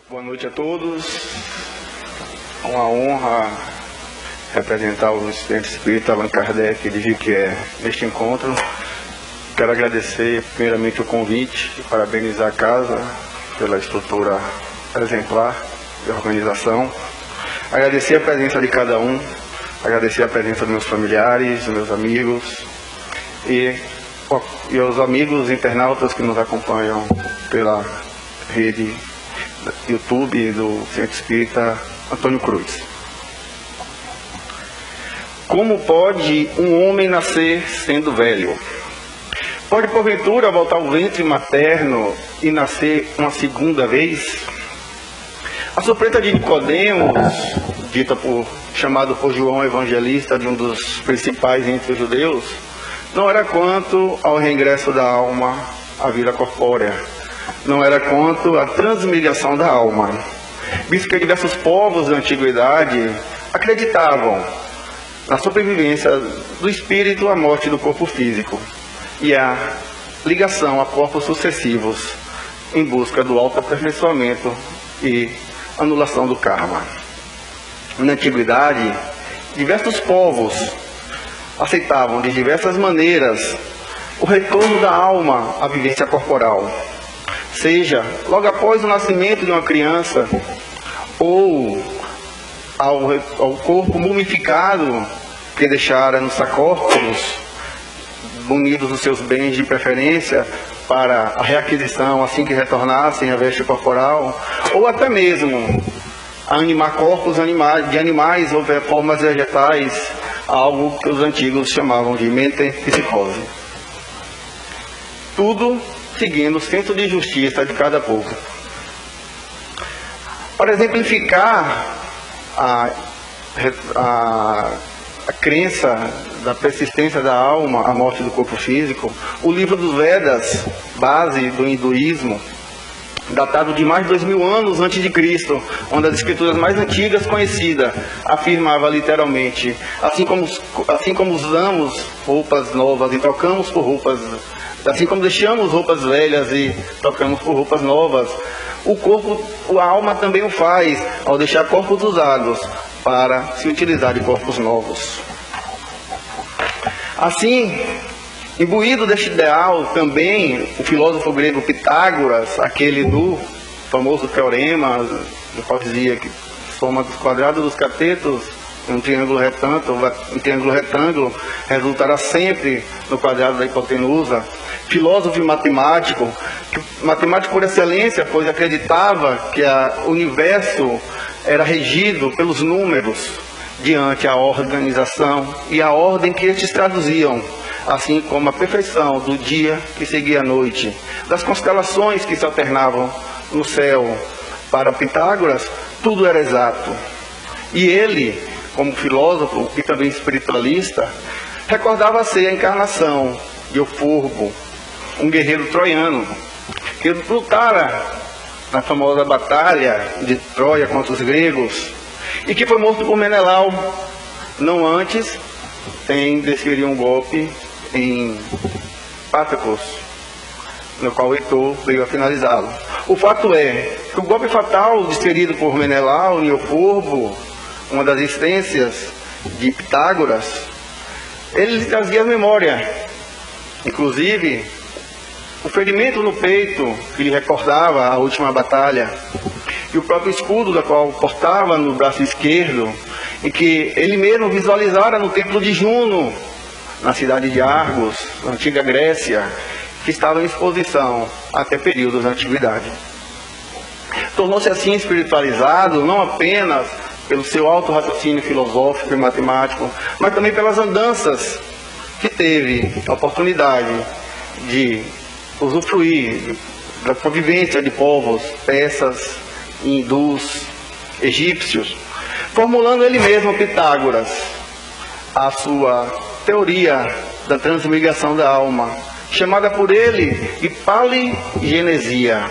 Boa noite a todos. É uma honra representar o Centro Espírita Allan Kardec de Jequié neste encontro. Quero agradecer primeiramente o convite e parabenizar a casa pela estrutura exemplar de organização. Agradecer a presença de cada um, agradecer a presença dos meus familiares, dos meus amigos e aos amigos internautas que nos acompanham pela rede YouTube do Centro Espírita Antônio Cruz. Como pode um homem nascer sendo velho? Pode porventura voltar ao ventre materno e nascer uma segunda vez? A surpresa de Nicodemos, chamado por João Evangelista de um dos principais entre os judeus, não era quanto ao reingresso da alma à vida corpórea, não era quanto à transmigração da alma, visto que diversos povos da antiguidade acreditavam na sobrevivência do espírito à morte do corpo físico e a ligação a corpos sucessivos em busca do autoaperfeiçoamento e anulação do karma. Na antiguidade, diversos povos aceitavam de diversas maneiras o retorno da alma à vivência corporal, seja logo após o nascimento de uma criança ou ao corpo mumificado que deixara nos sarcófagos, munidos dos seus bens de preferência para a reaquisição assim que retornassem à veste corporal, ou até mesmo a animar corpos de animais ou formas vegetais, algo que os antigos chamavam de metempsicose. Tudo seguindo o senso de justiça de cada povo. Para exemplificar a crença da persistência da alma à morte do corpo físico, o livro dos Vedas, base do hinduísmo, datado de mais de 2000 anos antes de Cristo, uma das escrituras mais antigas conhecidas, afirmava literalmente: assim como usamos roupas novas e trocamos por roupas, assim como deixamos roupas velhas e trocamos por roupas novas, a alma também o faz ao deixar corpos usados para se utilizar de corpos novos. Assim, imbuído deste ideal, também o filósofo grego Pitágoras, aquele do famoso teorema, do qual dizia que soma dos quadrados dos catetos, um triângulo retângulo resultará sempre no quadrado da hipotenusa. Filósofo e matemático por excelência, pois acreditava que o universo era regido pelos números diante a organização e a ordem que estes traduziam, assim como a perfeição do dia que seguia a noite, das constelações que se alternavam no céu. Para Pitágoras, tudo era exato. E ele, como filósofo e também espiritualista, recordava-se a encarnação de Eufurbo, um guerreiro troiano, que lutara na famosa batalha de Troia contra os gregos, e que foi morto por Menelau. Não antes, desferiu um golpe em Pátroclos, no qual Heitor veio a finalizá-lo. O fato é que o golpe fatal desferido por Menelau em Eufurbo, uma das existências de Pitágoras, ele trazia a memória, inclusive o ferimento no peito que lhe recordava a última batalha, e o próprio escudo da qual portava no braço esquerdo, e que ele mesmo visualizara no templo de Juno, na cidade de Argos, na antiga Grécia, que estava em exposição até períodos da antiguidade. Tornou-se assim espiritualizado, não apenas pelo seu alto raciocínio filosófico e matemático, mas também pelas andanças que teve a oportunidade de usufruir da convivência de povos persas, hindus, egípcios, formulando ele mesmo, Pitágoras, a sua teoria da transmigração da alma, chamada por ele de paligenesia,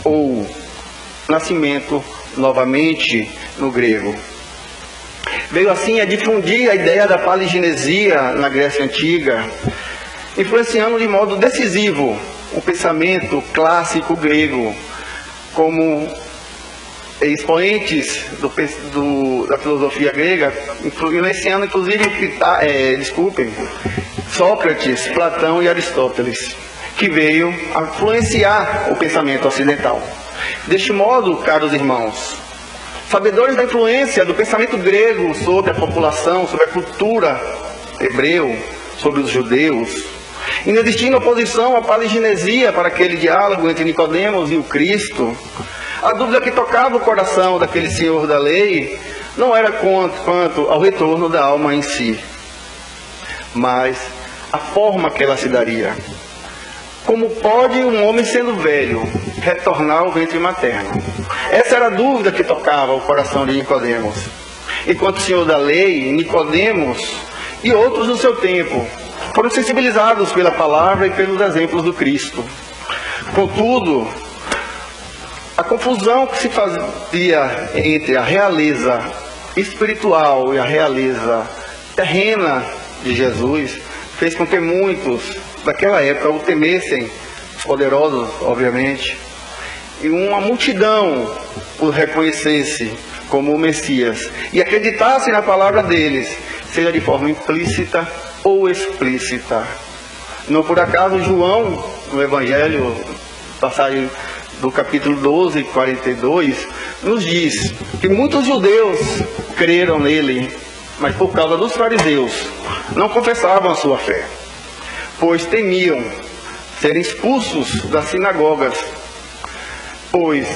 ou nascimento novamente no grego. Veio assim a difundir a ideia da paligenesia na Grécia Antiga, influenciando de modo decisivo o pensamento clássico grego, como expoentes da filosofia grega, influenciando inclusive Sócrates, Platão e Aristóteles, que veio a influenciar o pensamento ocidental. Deste modo, caros irmãos, sabedores da influência do pensamento grego sobre a população, sobre a cultura hebreu, sobre os judeus, inexistindo oposição à paliginesia para aquele diálogo entre Nicodemos e o Cristo, a dúvida que tocava o coração daquele senhor da lei não era quanto ao retorno da alma em si, mas a forma que ela se daria. Como pode um homem sendo velho retornar ao ventre materno? Essa era a dúvida que tocava o coração de Nicodemos. Enquanto senhor da lei, Nicodemos e outros do seu tempo foram sensibilizados pela palavra e pelos exemplos do Cristo. Contudo, a confusão que se fazia entre a realeza espiritual e a realeza terrena de Jesus fez com que muitos daquela época o temessem, os poderosos, obviamente, e uma multidão o reconhecesse como o Messias e acreditasse na palavra deles, seja de forma implícita ou explícita. Não por acaso João, no Evangelho, passagem do capítulo 12, 42, nos diz que muitos judeus creram nele, mas por causa dos fariseus não confessavam a sua fé, pois temiam serem expulsos das sinagogas, pois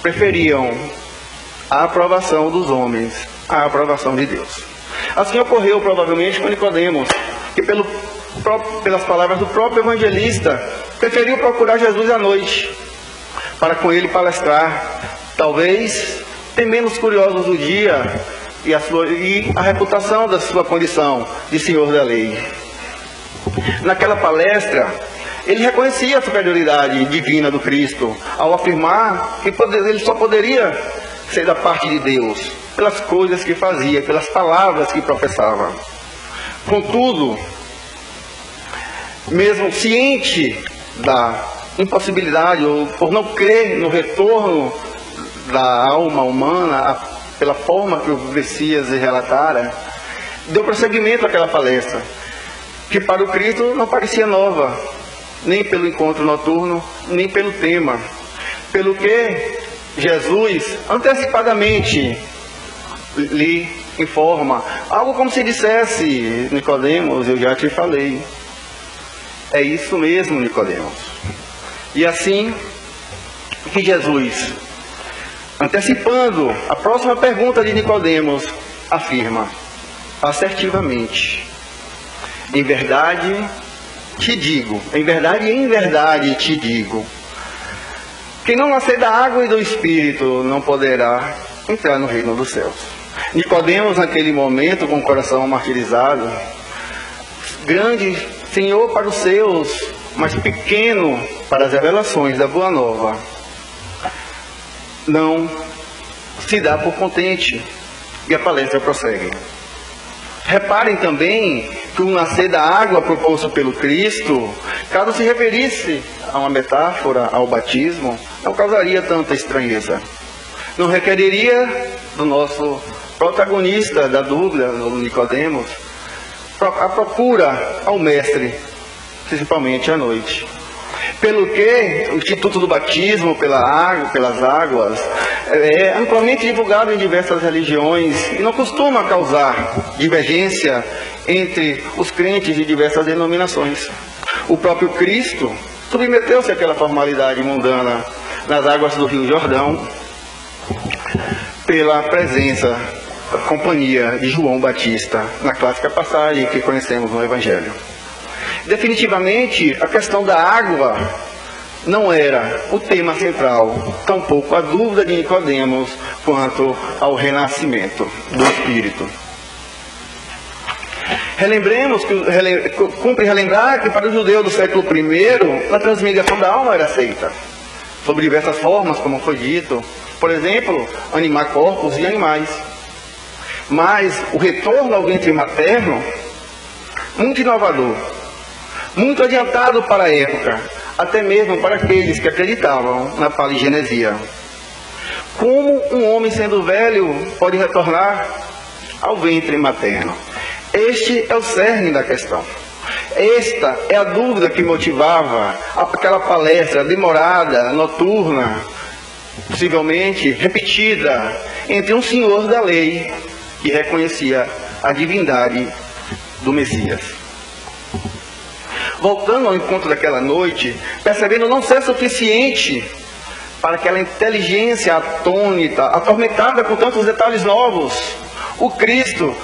preferiam a aprovação dos homens à aprovação de Deus. Assim ocorreu provavelmente com Nicodemos, que pelas palavras do próprio evangelista, preferiu procurar Jesus à noite, para com ele palestrar, talvez temendo os curiosos do dia e a reputação da sua condição de senhor da lei. Naquela palestra, ele reconhecia a superioridade divina do Cristo, ao afirmar que ele só poderia ser da parte de Deus, pelas coisas que fazia, pelas palavras que professava. Contudo, mesmo ciente da impossibilidade, ou por não crer no retorno da alma humana, pela forma que o Messias relatara, deu prosseguimento àquela palestra, que para o Cristo não parecia nova, nem pelo encontro noturno, nem pelo tema, pelo que Jesus antecipadamente lhe informa, algo como se dissesse: Nicodemos, eu já te falei. É isso mesmo, Nicodemos. E assim que Jesus, antecipando a próxima pergunta de Nicodemos, afirma assertivamente: em verdade te digo, em verdade te digo, quem não nascer da água e do Espírito não poderá entrar no reino dos céus. Nicodemos, naquele momento, com o coração martirizado, grande Senhor para os seus, mas pequeno para as revelações da Boa Nova, não se dá por contente, e a palestra prossegue. Reparem também que o nascer da água proposto pelo Cristo, caso se referisse a uma metáfora ao batismo, não causaria tanta estranheza. Não requeriria do nosso protagonista da dúvida, do Nicodemos, a procura ao mestre, principalmente à noite. Pelo que o Instituto do Batismo pelas águas é amplamente divulgado em diversas religiões e não costuma causar divergência entre os crentes de diversas denominações. O próprio Cristo submeteu-se àquela formalidade mundana nas águas do Rio Jordão pela presença da companhia de João Batista, na clássica passagem que conhecemos no Evangelho. Definitivamente, a questão da água não era o tema central, tampouco a dúvida de Nicodemos quanto ao renascimento do Espírito. Cumpre relembrar que para o judeu do século I, a transmigração da alma era aceita, sob diversas formas, como foi dito, por exemplo, animar corpos de animais. Mas o retorno ao ventre materno, muito inovador, muito adiantado para a época, até mesmo para aqueles que acreditavam na paligenesia. Como um homem sendo velho pode retornar ao ventre materno? Este é o cerne da questão. Esta é a dúvida que motivava aquela palestra demorada, noturna, possivelmente repetida, entre um senhor da lei que reconhecia a divindade do Messias. Voltando ao encontro daquela noite, percebendo não ser suficiente para aquela inteligência atônita, atormentada com tantos detalhes novos, o Cristo,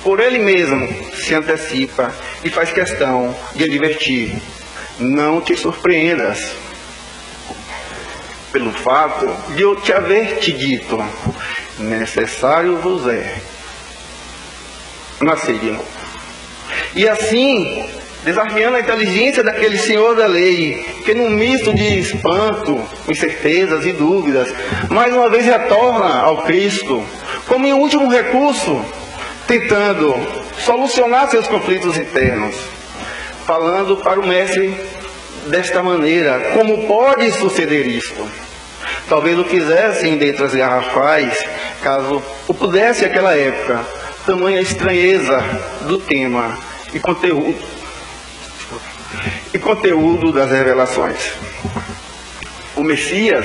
por Ele mesmo, se antecipa e faz questão de advertir: não te surpreendas pelo fato de eu te haver te dito, necessário vos é nascer de novo. E assim, desafiando a inteligência daquele senhor da lei, que num misto de espanto, incertezas e dúvidas, mais uma vez retorna ao Cristo, como em último recurso, tentando solucionar seus conflitos internos, falando para o mestre desta maneira: como pode suceder isto? Talvez o fizessem dentre as garrafais, caso o pudesse naquela época, tamanha estranheza do tema e conteúdo das revelações. O Messias,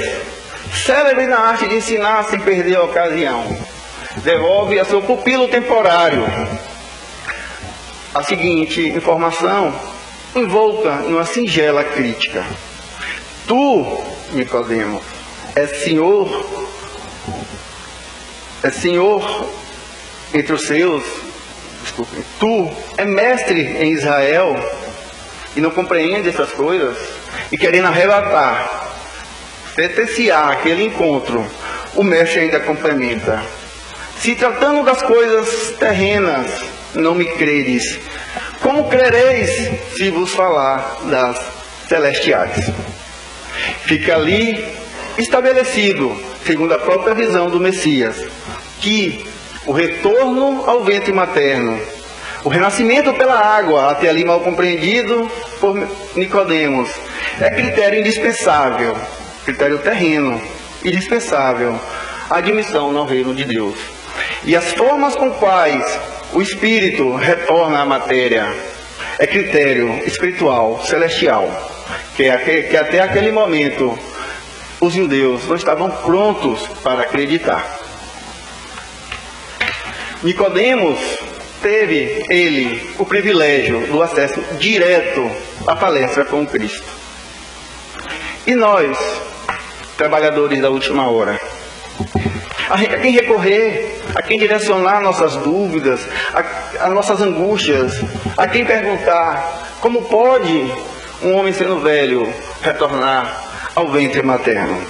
célebre na arte de ensinar sem perder a ocasião, devolve a seu pupilo temporário a seguinte informação, envolta numa singela crítica: tu, Nicodemo, és senhor entre os seus, tu é mestre em Israel e não compreende essas coisas, e querendo arrebatar, sentenciar aquele encontro, o mestre ainda complementa: se tratando das coisas terrenas não me creres, como crereis se vos falar das celestiais? Fica ali estabelecido, segundo a própria visão do Messias, que o retorno ao ventre materno, o renascimento pela água, até ali mal compreendido por Nicodemos, é critério indispensável, critério terreno, indispensável à admissão no reino de Deus. E as formas com quais o Espírito retorna à matéria é critério espiritual, celestial, que até aquele momento os judeus não estavam prontos para acreditar. Nicodemos teve, ele, o privilégio do acesso direto à palestra com Cristo. E nós, trabalhadores da última hora, a quem recorrer, a quem direcionar nossas dúvidas, as nossas angústias, a quem perguntar: como pode um homem sendo velho retornar ao ventre materno?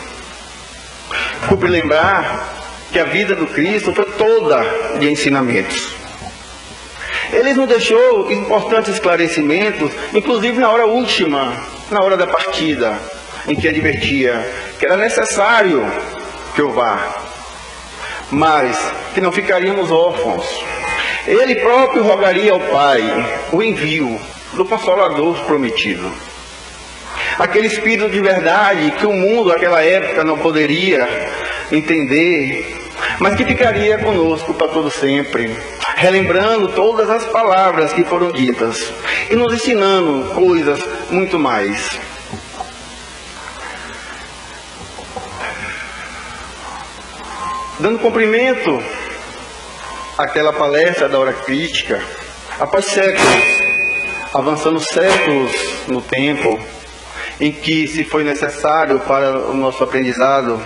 Cumpre lembrar que a vida do Cristo foi toda de ensinamentos. Ele nos deixou importantes esclarecimentos, inclusive na hora última, na hora da partida, em que advertia que era necessário que eu vá, mas que não ficaríamos órfãos. Ele próprio rogaria ao Pai o envio do Consolador prometido. Aquele Espírito de verdade que o mundo naquela época não poderia entender, mas que ficaria conosco para todo sempre, relembrando todas as palavras que foram ditas e nos ensinando coisas muito mais. Dando cumprimento àquela palestra da hora crítica, após séculos, avançando séculos no tempo, em que se foi necessário para o nosso aprendizado,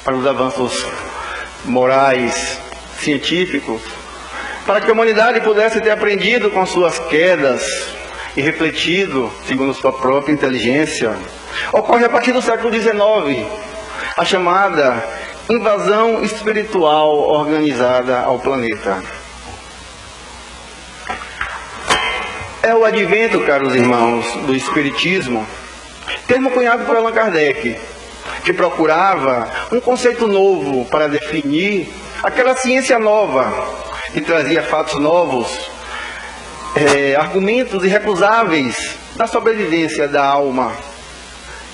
para os avanços morais, científicos, para que a humanidade pudesse ter aprendido com suas quedas e refletido segundo sua própria inteligência, ocorre a partir do século XIX a chamada invasão espiritual organizada ao planeta. É o advento, caros irmãos, do Espiritismo, termo cunhado por Allan Kardec, que procurava um conceito novo para definir aquela ciência nova, que trazia fatos novos, argumentos irrecusáveis da sobrevivência da alma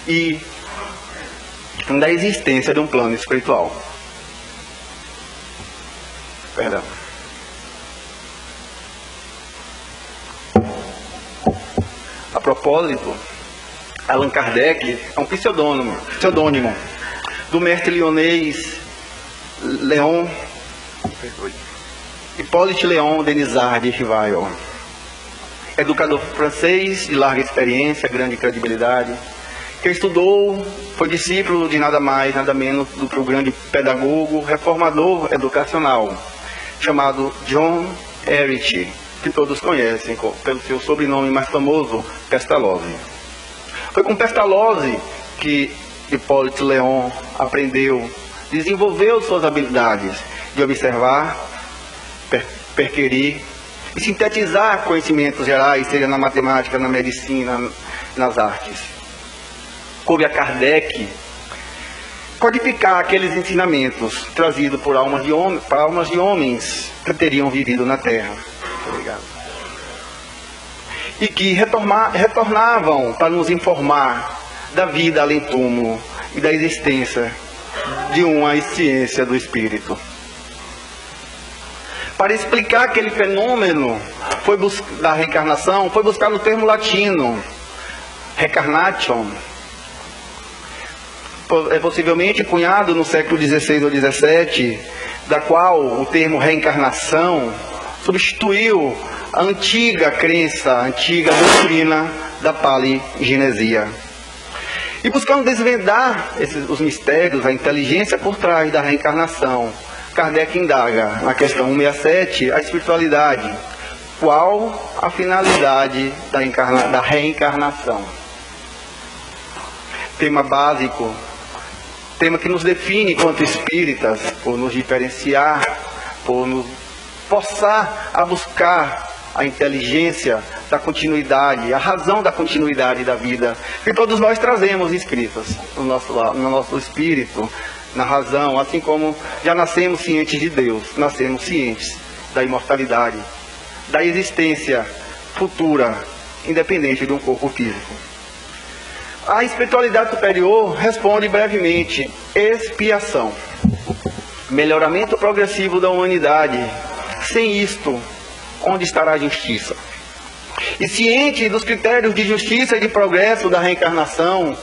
e da existência de um plano espiritual. Perdão. A propósito, Allan Kardec é um pseudônimo do mestre lyonês Hippolyte Léon Denisard de Rivail, educador francês de larga experiência, grande credibilidade, que estudou, foi discípulo de nada mais, nada menos do que o grande pedagogo, reformador educacional, chamado John Ehret, que todos conhecem pelo seu sobrenome mais famoso, Pestalozzi. Foi com Pestalozzi que Hippolyte Léon aprendeu, desenvolveu suas habilidades de observar, perquirir e sintetizar conhecimentos gerais, seja na matemática, na medicina, nas artes. Coube a Kardec codificar aqueles ensinamentos trazidos por almas de homens que teriam vivido na Terra. Obrigado. E que retornavam para nos informar da vida além túmulo e da existência de uma ciência do espírito. Para explicar aquele fenômeno da reencarnação, foi buscar no termo latino, recarnation, possivelmente cunhado no século XVI ou XVII, da qual o termo reencarnação substituiu a antiga crença, a antiga doutrina da paligenesia. E buscando desvendar os mistérios, a inteligência por trás da reencarnação, Kardec indaga na questão 167 a espiritualidade. Qual a finalidade da reencarnação? Tema básico, tema que nos define enquanto espíritas, por nos diferenciar, por nos forçar a buscar a inteligência da continuidade, a razão da continuidade da vida, que todos nós trazemos inscritas no nosso espírito, na razão, assim como já nascemos cientes de Deus, nascemos cientes da imortalidade, da existência futura, independente de um corpo físico. A espiritualidade superior responde brevemente: expiação, melhoramento progressivo da humanidade. Sem isto, onde estará a justiça? E ciente dos critérios de justiça e de progresso da reencarnação,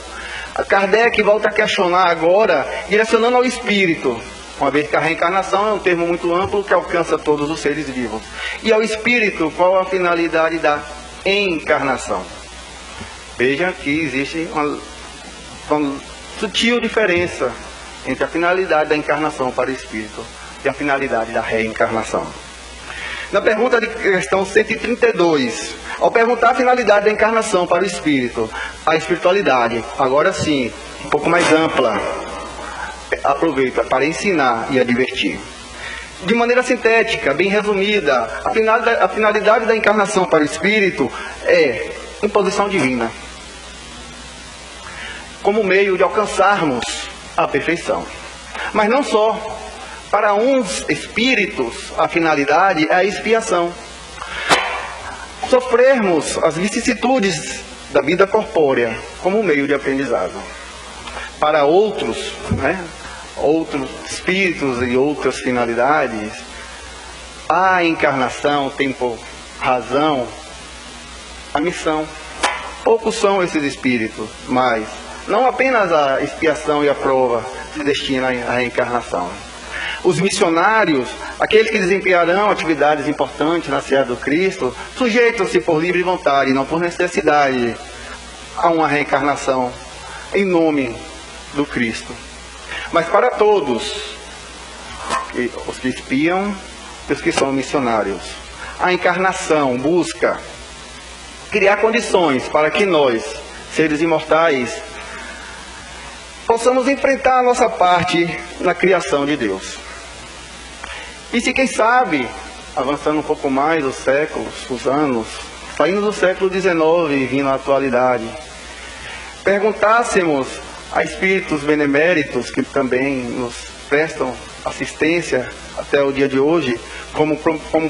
Kardec volta a questionar agora, direcionando ao espírito, uma vez que a reencarnação é um termo muito amplo que alcança todos os seres vivos. E ao espírito, qual a finalidade da encarnação? Veja que existe uma sutil diferença entre a finalidade da encarnação para o espírito e a finalidade da reencarnação. Na pergunta de questão 132, ao perguntar a finalidade da encarnação para o espírito, a espiritualidade, agora sim, um pouco mais ampla, aproveita para ensinar e advertir. De maneira sintética, bem resumida, a finalidade da encarnação para o espírito é imposição divina, como meio de alcançarmos a perfeição. Mas não só. Para uns espíritos, a finalidade é a expiação. Sofrermos as vicissitudes da vida corpórea como meio de aprendizado. Para outros, outros espíritos e outras finalidades, a encarnação tem por razão a missão. Poucos são esses espíritos, mas não apenas a expiação e a prova se destinam à reencarnação. Os missionários, aqueles que desempenharão atividades importantes na seara do Cristo, sujeitam-se por livre vontade, não por necessidade, a uma reencarnação em nome do Cristo. Mas para todos, os que espiam e os que são missionários, a encarnação busca criar condições para que nós, seres imortais, possamos enfrentar a nossa parte na criação de Deus. E se, quem sabe, avançando um pouco mais os séculos, os anos, saindo do século XIX e vindo à atualidade, perguntássemos a espíritos beneméritos que também nos prestam assistência até o dia de hoje, como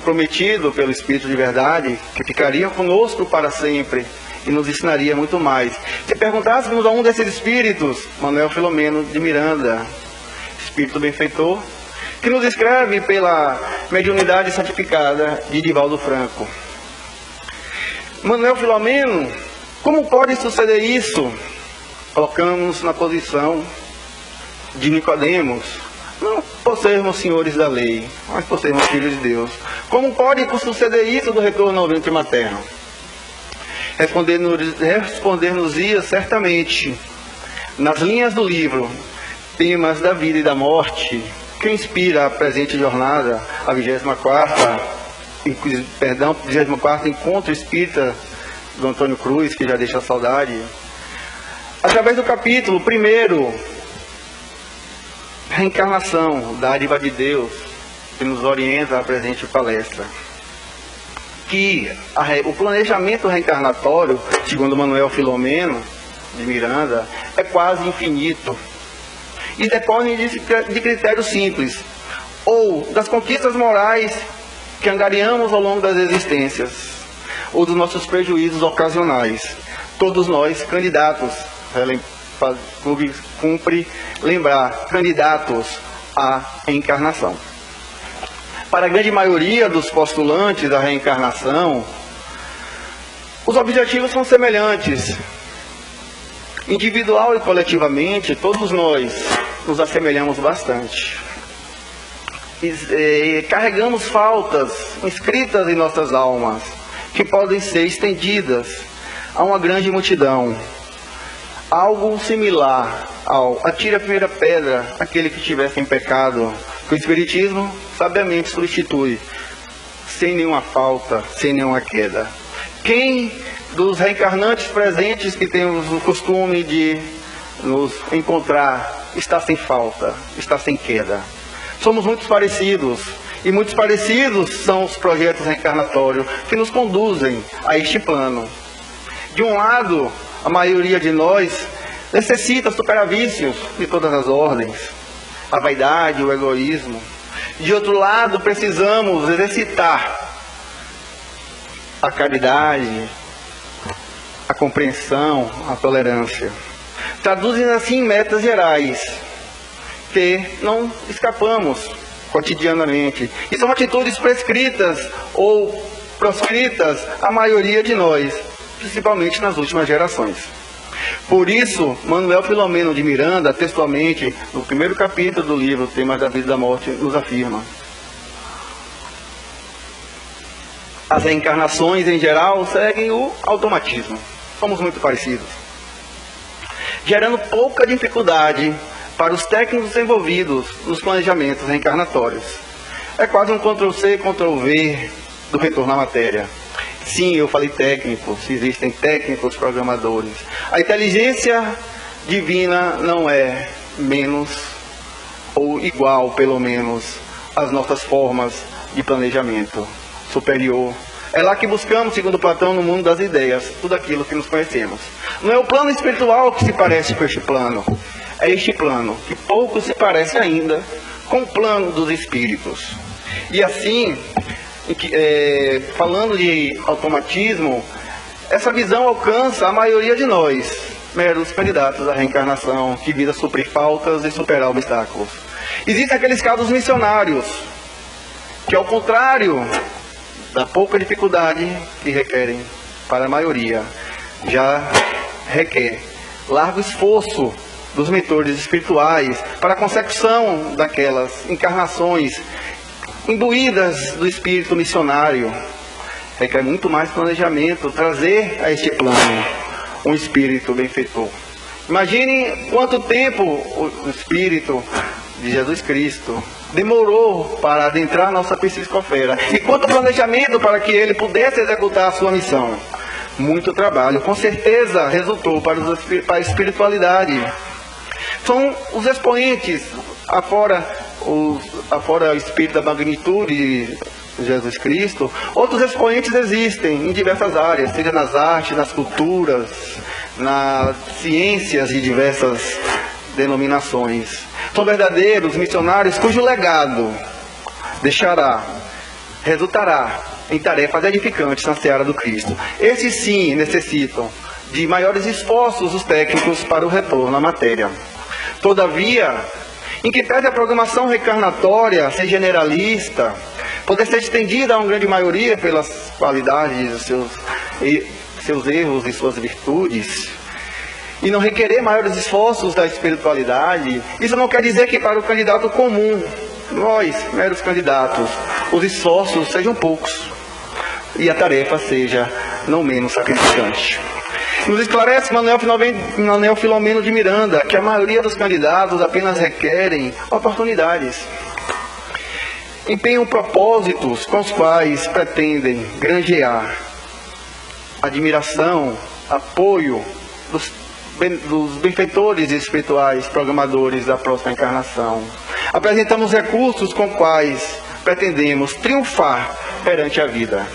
prometido pelo Espírito de Verdade, que ficariam conosco para sempre e nos ensinaria muito mais. Se perguntássemos a um desses espíritos, Manuel Filomeno de Miranda, espírito benfeitor, que nos escreve pela mediunidade santificada de Divaldo Franco. Manuel Filomeno, como pode suceder isso? Colocamos na posição de Nicodemos, não por sermos senhores da lei, mas por sermos filhos de Deus. Como pode suceder isso do retorno ao ventre materno? Responder-nos-ia certamente, nas linhas do livro, Temas da Vida e da Morte, que inspira a presente jornada, a 24º Encontro Espírita do Antônio Cruz, que já deixa saudade, através do capítulo 1º, Reencarnação, dádiva de Deus, que nos orienta a presente palestra. Que o planejamento reencarnatório, segundo Manuel Filomeno de Miranda, é quase infinito e depende de critérios simples, ou das conquistas morais que angariamos ao longo das existências, ou dos nossos prejuízos ocasionais. Todos nós, candidatos, cumpre lembrar, candidatos à reencarnação. Para a grande maioria dos postulantes da reencarnação, os objetivos são semelhantes. Individual e coletivamente, todos nós nos assemelhamos bastante. Carregamos faltas inscritas em nossas almas, que podem ser estendidas a uma grande multidão. Algo similar ao atire a primeira pedra aquele que estiver sem pecado, que o Espiritismo sabiamente substitui, sem nenhuma falta, sem nenhuma queda. Quem dos reencarnantes presentes que temos o costume de nos encontrar está sem falta, está sem queda? Somos muito parecidos, e muitos parecidos são os projetos reencarnatórios que nos conduzem a este plano. De um lado, a maioria de nós necessita superar vícios de todas as ordens, a vaidade, o egoísmo. De outro lado, precisamos exercitar a caridade, a compreensão, a tolerância. Traduzem assim metas gerais que não escapamos cotidianamente. E são atitudes prescritas ou proscritas à maioria de nós, principalmente nas últimas gerações. Por isso, Manuel Filomeno de Miranda, textualmente, no 1º capítulo do livro Temas da Vida e da Morte, nos afirma: as reencarnações, em geral, seguem o automatismo. Somos muito parecidos, gerando pouca dificuldade para os técnicos envolvidos nos planejamentos reencarnatórios. É quase um Ctrl-C, Ctrl-V do retorno à matéria. Sim, eu falei técnicos, existem técnicos programadores. A inteligência divina não é menos ou igual, pelo menos, às nossas formas de planejamento superior. É lá que buscamos, segundo Platão, no mundo das ideias, tudo aquilo que nos conhecemos. Não é o plano espiritual que se parece com este plano. É este plano, que pouco se parece ainda com o plano dos espíritos. E assim, falando de automatismo, essa visão alcança a maioria de nós, meros candidatos à reencarnação, que visa suprir faltas e superar obstáculos. Existem aqueles casos missionários, que ao contrário da pouca dificuldade que requerem para a maioria, já requer largo esforço dos mentores espirituais para a consecução daquelas encarnações imbuídas do espírito missionário. Requer muito mais planejamento, trazer a este plano um espírito benfeitor. Imagine quanto tempo o espírito de Jesus Cristo demorou para adentrar nossa psicosfera, e quanto planejamento para que ele pudesse executar a sua missão. Muito trabalho, com certeza resultou para a espiritualidade. São os expoentes, afora o espírito da magnitude de Jesus Cristo, outros expoentes existem em diversas áreas, seja nas artes, nas culturas, nas ciências de diversas denominações. São verdadeiros missionários cujo legado resultará em tarefas edificantes na seara do Cristo. Esses sim necessitam de maiores esforços dos técnicos para o retorno à matéria. Todavia, em que pese a programação reencarnatória ser generalista, poder ser estendida a uma grande maioria pelas qualidades, seus erros e suas virtudes, e não requerer maiores esforços da espiritualidade, isso não quer dizer que para o candidato comum, nós, meros candidatos, os esforços sejam poucos e a tarefa seja não menos sacrificante. Nos esclarece Manuel Filomeno de Miranda que a maioria dos candidatos apenas requerem oportunidades. Empenham propósitos com os quais pretendem granjear admiração, apoio dos benfeitores espirituais programadores da próxima encarnação. Apresentamos recursos com quais pretendemos triunfar perante a vida.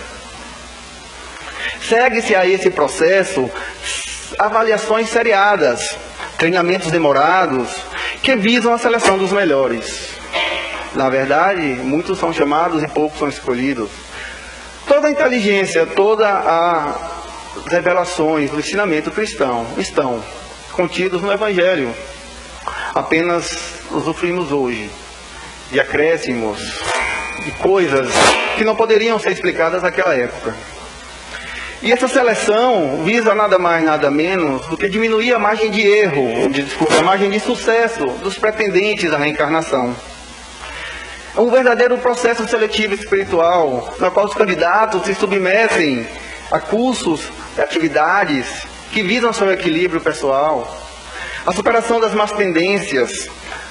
Segue-se a esse processo avaliações seriadas, treinamentos demorados, que visam a seleção dos melhores. Na verdade, muitos são chamados e poucos são escolhidos. Toda a inteligência, todas as revelações do ensinamento cristão estão contidos no Evangelho. Apenas usufruímos hoje de acréscimos, de coisas que não poderiam ser explicadas naquela época. E essa seleção visa nada mais, nada menos do que diminuir a margem de erro, a margem de sucesso dos pretendentes à reencarnação. É um verdadeiro processo seletivo espiritual, na qual os candidatos se submetem a cursos e atividades que visam seu equilíbrio pessoal, a superação das más tendências,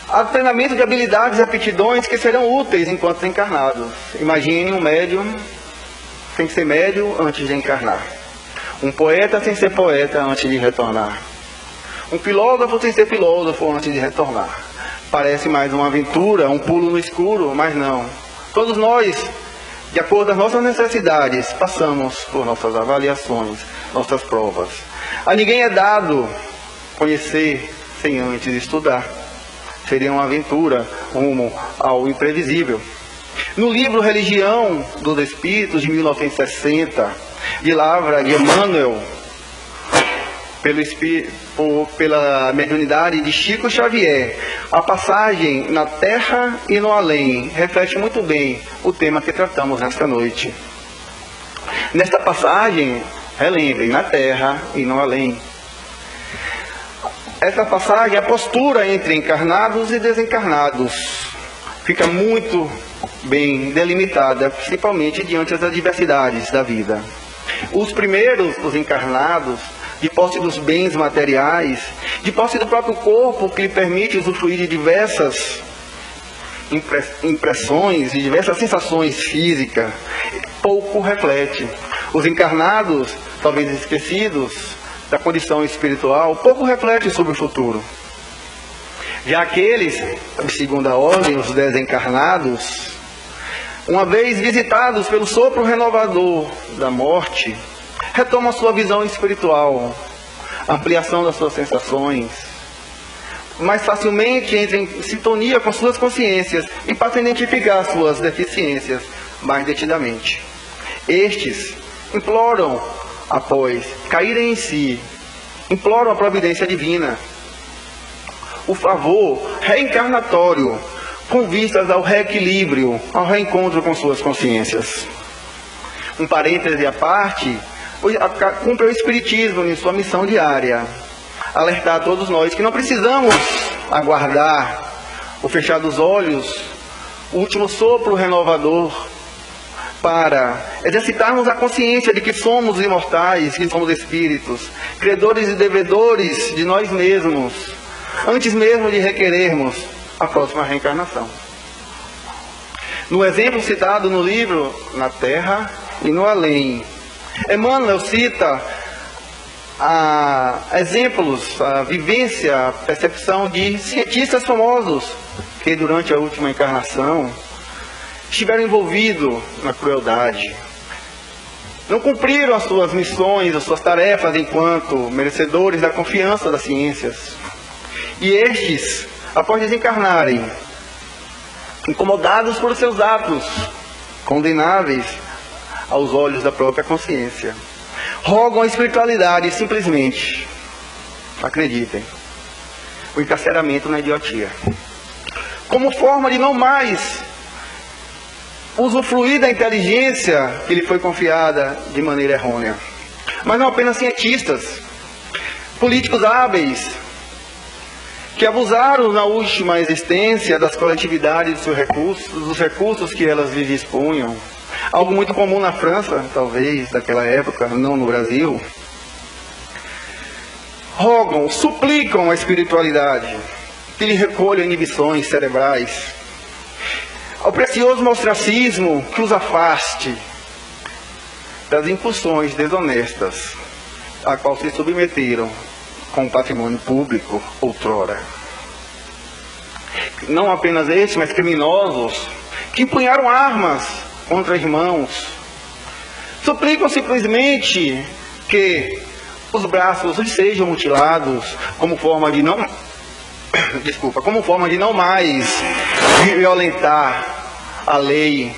a treinamento de habilidades e aptidões que serão úteis enquanto encarnados. Imagine um médium sem ser médium antes de encarnar. Um poeta sem ser poeta antes de retornar. Um filósofo sem ser filósofo antes de retornar. Parece mais uma aventura, um pulo no escuro, mas não. Todos nós, de acordo com as nossas necessidades, passamos por nossas avaliações, nossas provas. A ninguém é dado conhecer sem antes estudar. Seria uma aventura rumo ao imprevisível. No livro Religião dos Espíritos, de 1960, de Lavra de Emmanuel, pela mediunidade de Chico Xavier, a passagem na Terra e no Além reflete muito bem o tema que tratamos nesta noite. Nesta passagem, relembrem, na Terra e no Além. Essa passagem, a postura entre encarnados e desencarnados, fica muito bem delimitada, principalmente diante das adversidades da vida. Os primeiros, os encarnados, de posse dos bens materiais, de posse do próprio corpo, que lhe permite usufruir de diversas impressões, de diversas sensações físicas, pouco reflete. Os encarnados, talvez esquecidos da condição espiritual, pouco reflete sobre o futuro. Já aqueles, de segunda ordem, os desencarnados, uma vez visitados pelo sopro renovador da morte, retomam a sua visão espiritual, ampliação das suas sensações, mais facilmente entram em sintonia com suas consciências e passam a identificar suas deficiências mais detidamente. Estes imploram, após caírem em si, imploram a providência divina, o favor reencarnatório, com vistas ao reequilíbrio, ao reencontro com suas consciências. Um parêntese à parte, cumpre o Espiritismo em sua missão diária, alertar a todos nós que não precisamos aguardar o fechar dos olhos, o último sopro renovador, para exercitarmos a consciência de que somos imortais, que somos espíritos, credores e devedores de nós mesmos, antes mesmo de requerermos a próxima reencarnação. No exemplo citado no livro, na Terra e no Além, Emmanuel cita exemplos, a vivência, a percepção de cientistas famosos que durante a última encarnação estiveram envolvidos na crueldade, não cumpriram as suas missões, as suas tarefas enquanto merecedores da confiança das ciências. E estes, após desencarnarem, incomodados por seus atos condenáveis aos olhos da própria consciência, rogam a espiritualidade simplesmente, acreditem, o encarceramento na idiotia. como forma de não mais usufruir da inteligência que lhe foi confiada de maneira errônea. Mas não apenas cientistas, políticos hábeis, que abusaram na última existência das coletividades dos recursos que elas lhes dispunham. Algo muito comum na França, talvez, daquela época, não no Brasil. Rogam, suplicam a espiritualidade, que lhe recolha inibições cerebrais, ao precioso ostracismo que os afaste das impulsões desonestas a qual se submeteram com o patrimônio público outrora. Não apenas estes, mas criminosos que empunharam armas contra irmãos, suplicam simplesmente que os braços lhes sejam mutilados como forma de não mais violentar a lei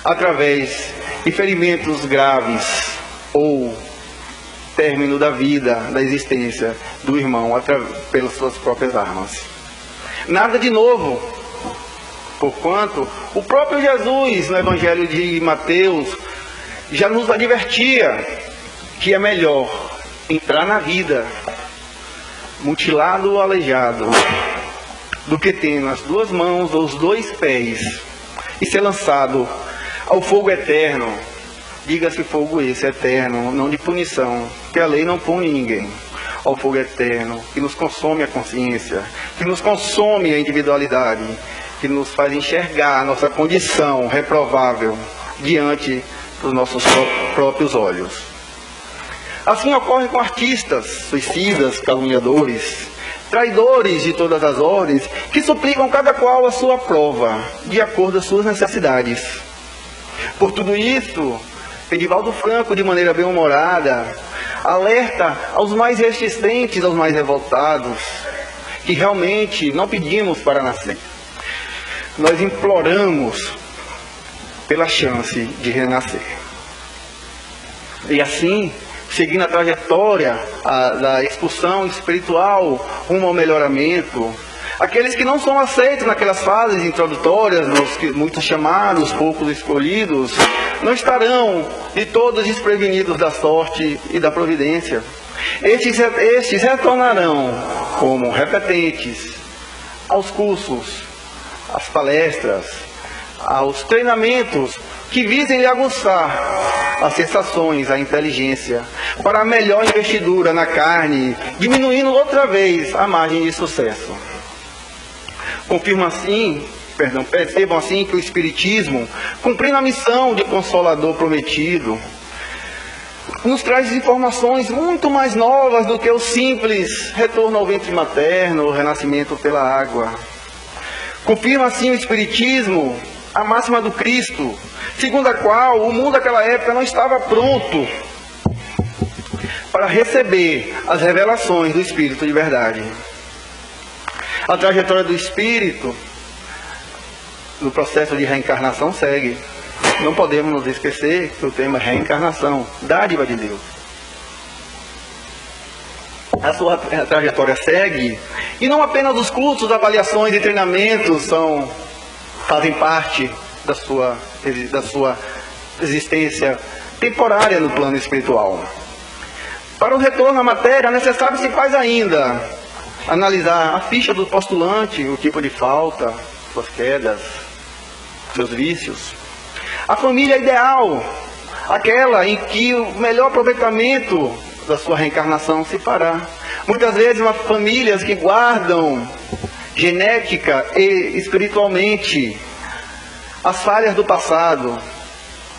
através de ferimentos graves ou término da vida, da existência do irmão pelas suas próprias armas. Nada de novo, porquanto o próprio Jesus, no Evangelho de Mateus, já nos advertia que é melhor entrar na vida mutilado ou aleijado do que ter nas duas mãos ou os dois pés e ser lançado ao fogo eterno. Diga-se fogo esse eterno, não de punição, que a lei não pune ninguém. Ao fogo eterno, que nos consome a consciência, que nos consome a individualidade, que nos faz enxergar a nossa condição reprovável diante dos nossos próprios olhos. Assim ocorre com artistas, suicidas, caluniadores, traidores de todas as ordens, que suplicam cada qual a sua prova, de acordo às suas necessidades. Por tudo isso, Edivaldo Franco, de maneira bem-humorada, alerta aos mais resistentes, aos mais revoltados, que realmente não pedimos para nascer. Nós imploramos pela chance de renascer. E assim, seguindo a trajetória da expulsão espiritual rumo ao melhoramento, aqueles que não são aceitos naquelas fases introdutórias, muitos chamados, poucos escolhidos, não estarão de todos desprevenidos da sorte e da providência. Estes retornarão como repetentes aos cursos, às palestras, aos treinamentos que visem lhe aguçar as sensações, a inteligência, para a melhor investidura na carne, diminuindo outra vez a margem de sucesso. Percebam assim que o Espiritismo, cumprindo a missão de Consolador prometido, nos traz informações muito mais novas do que o simples retorno ao ventre materno, o renascimento pela água. Confirma assim o Espiritismo a máxima do Cristo, segundo a qual o mundo daquela época não estava pronto para receber as revelações do Espírito de verdade. A trajetória do Espírito no processo de reencarnação segue. Não podemos nos esquecer que o tema é reencarnação, dádiva de Deus. A sua trajetória segue, e não apenas os cursos, avaliações e treinamentos fazem parte da sua existência temporária no plano espiritual. Para o retorno à matéria, é necessário se faz ainda analisar a ficha do postulante, o tipo de falta, suas quedas, seus vícios. A família ideal, aquela em que o melhor aproveitamento da sua reencarnação se fará. Muitas vezes, famílias que guardam genética e espiritualmente as falhas do passado,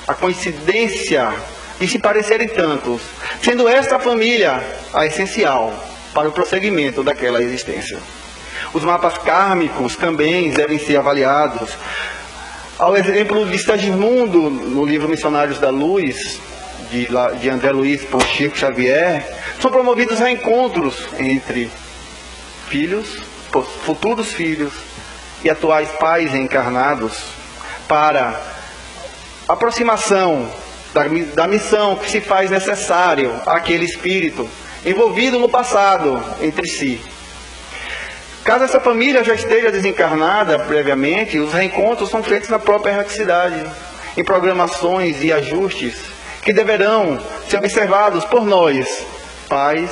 a coincidência de se parecerem tantos, sendo esta família a essencial para o prosseguimento daquela existência. Os mapas kármicos também devem ser avaliados. Ao exemplo de Segismundo, no livro Missionários da Luz, de André Luiz por Chico Xavier, são promovidos reencontros entre filhos, futuros filhos e atuais pais reencarnados, para aproximação da missão que se faz necessário àquele espírito envolvido no passado entre si. Caso essa família já esteja desencarnada previamente, os reencontros são feitos na própria erraticidade, em programações e ajustes que deverão ser observados por nós, pais,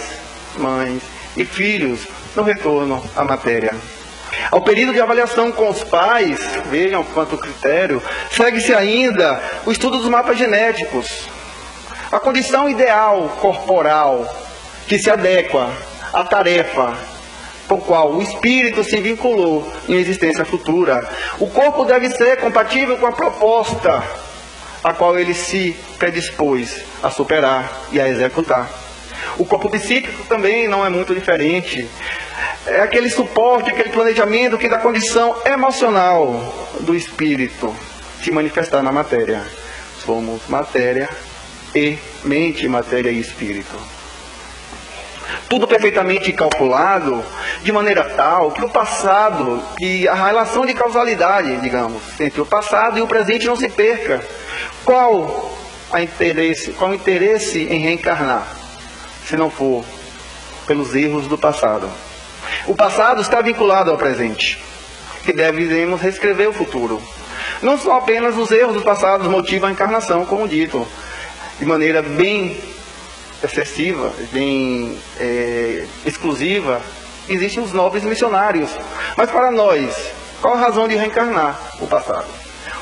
mães e filhos, no retorno à matéria. Ao período de avaliação com os pais, vejam quanto critério, segue-se ainda o estudo dos mapas genéticos, a condição ideal corporal que se adequa à tarefa por qual o espírito se vinculou em existência futura. O corpo deve ser compatível com a proposta a qual ele se predispôs a superar e a executar. O corpo psíquico também não é muito diferente. É aquele suporte, aquele planejamento que dá condição emocional do espírito se manifestar na matéria. Somos matéria e mente, matéria e espírito. Tudo perfeitamente calculado, de maneira tal que o passado, que a relação de causalidade, digamos, entre o passado e o presente não se perca. Qual o interesse em reencarnar, se não for pelos erros do passado? O passado está vinculado ao presente, que devemos reescrever o futuro. Não são apenas os erros do passado motivam a encarnação, como dito, de maneira bem excessiva, bem exclusiva, existem os nobres missionários. Mas para nós, qual a razão de reencarnar? O passado.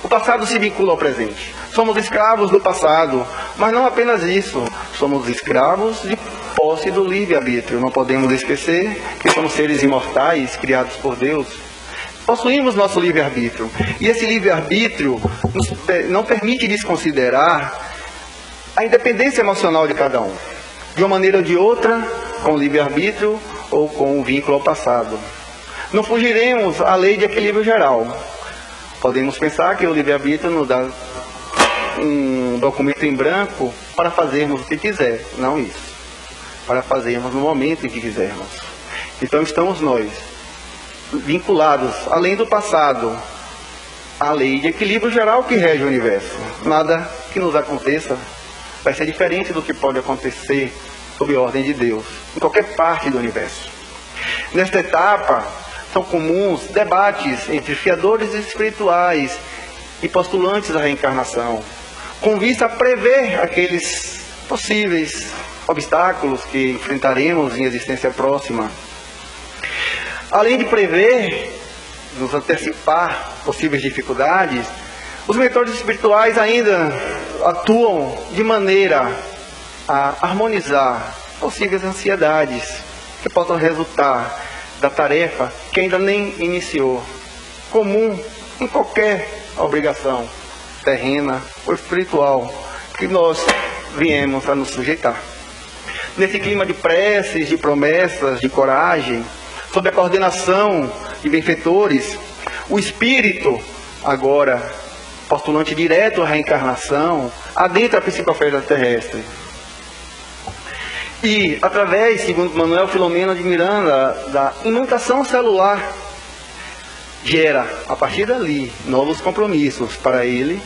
O passado se vincula ao presente. Somos escravos do passado, mas não apenas isso. Somos escravos de posse do livre-arbítrio. Não podemos esquecer que somos seres imortais, criados por Deus. Possuímos nosso livre-arbítrio. E esse livre-arbítrio não permite desconsiderar a independência emocional de cada um, de uma maneira ou de outra, com o livre-arbítrio ou com o vínculo ao passado. Não fugiremos à lei de equilíbrio geral. Podemos pensar que o livre-arbítrio nos dá um documento em branco para fazermos o que quiser. Não isso. Para fazermos no momento em que quisermos. Então estamos nós, vinculados, além do passado, à lei de equilíbrio geral que rege o universo. Nada que nos aconteça vai ser diferente do que pode acontecer sob ordem de Deus, em qualquer parte do universo. Nesta etapa, são comuns debates entre fiadores espirituais e postulantes da reencarnação, com vista a prever aqueles possíveis obstáculos que enfrentaremos em existência próxima. Além de prever, nos antecipar possíveis dificuldades, os mentores espirituais ainda atuam de maneira a harmonizar possíveis ansiedades que possam resultar da tarefa que ainda nem iniciou, comum em qualquer obrigação terrena ou espiritual que nós viemos a nos sujeitar. Nesse clima de preces, de promessas, de coragem, sob a coordenação de benfeitores, o espírito, agora postulante direto à reencarnação, adentra a psicosfera terrestre. E, através, segundo Manuel Filomeno de Miranda, da imutação celular, gera, a partir dali, novos compromissos para ele,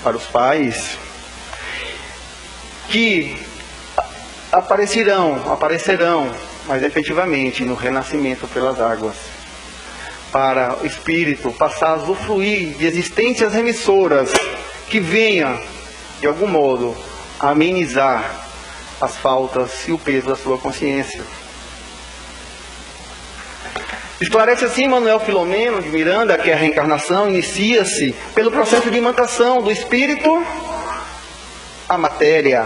para os pais, que aparecerão, mas efetivamente no renascimento pelas águas, para o espírito passar a usufruir de existências remissoras que venha, de algum modo, a amenizar as faltas e o peso da sua consciência. Esclarece assim Manuel Filomeno de Miranda que a reencarnação inicia-se pelo processo de imantação do espírito à matéria,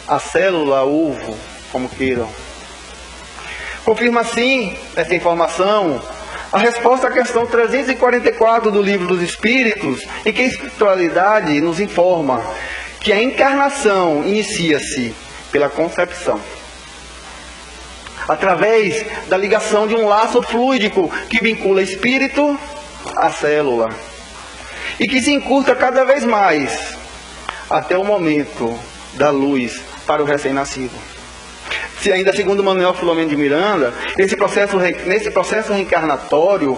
à célula, ao ovo, como queiram. Confirma assim, essa informação, a resposta à questão 344 do Livro dos Espíritos, em que a espiritualidade nos informa que a encarnação inicia-se pela concepção, através da ligação de um laço fluídico que vincula espírito à célula e que se encurta cada vez mais até o momento da luz para o recém-nascido. Se ainda segundo Manuel Filomeno de Miranda, nesse processo reencarnatório,